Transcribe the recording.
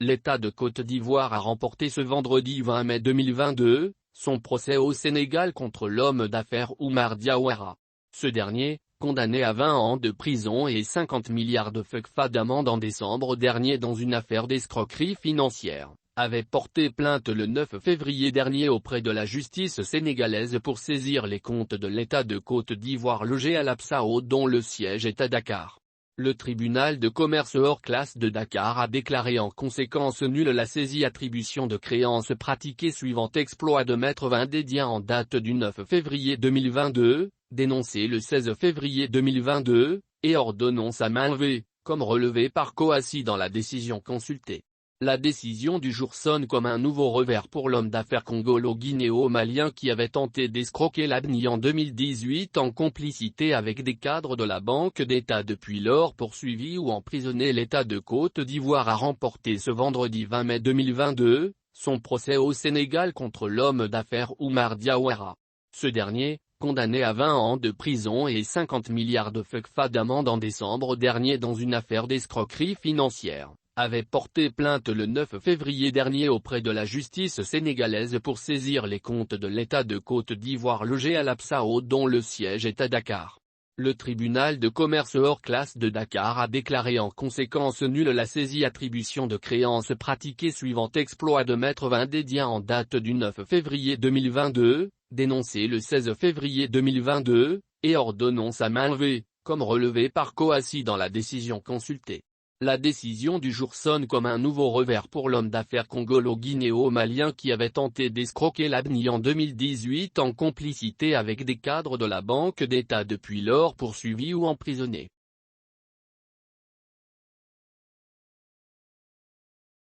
L'État de Côte d'Ivoire a remporté ce vendredi 20 mai 2022, son procès au Sénégal contre l'homme d'affaires Oumar Diawara. Ce dernier, condamné à 20 ans de prison et 50 milliards de CFA d'amende en décembre dernier dans une affaire d'escroquerie financière, avait porté plainte le 9 février dernier auprès de la justice sénégalaise pour saisir les comptes de l'État de Côte d'Ivoire logé à l'Absao dont le siège est à Dakar. Le tribunal de commerce hors classe de Dakar a déclaré en conséquence nulle la saisie-attribution de créances pratiquée suivant exploit de Maître Vindédia en date du 9 février 2022, dénoncé le 16 février 2022, et ordonnance à main levée, comme relevé par Coassi dans la décision consultée. La décision du jour sonne comme un nouveau revers pour l'homme d'affaires congolo-guinéo-malien qui avait tenté d'escroquer l'ABNI en 2018 en complicité avec des cadres de la Banque d'État depuis lors poursuivi ou emprisonné. L'État de Côte d'Ivoire a remporté ce vendredi 20 mai 2022, son procès au Sénégal contre l'homme d'affaires Oumar Diawara. Ce dernier, condamné à 20 ans de prison et 50 milliards de CFA d'amende en décembre dernier dans une affaire d'escroquerie financière, avait porté plainte le 9 février dernier auprès de la justice sénégalaise pour saisir les comptes de l'État de Côte d'Ivoire logé à l'Absao dont le siège est à Dakar. Le tribunal de commerce hors classe de Dakar a déclaré en conséquence nulle la saisie-attribution de créances pratiquée suivant exploit de Maître Vindédia en date du 9 février 2022, dénoncé le 16 février 2022, et ordonnance à main levée, comme relevé par Coassi dans la décision consultée. La décision du jour sonne comme un nouveau revers pour l'homme d'affaires congolo-guinéo-malien qui avait tenté d'escroquer l'ABNI en 2018 en complicité avec des cadres de la Banque d'État depuis lors poursuivis ou emprisonnés.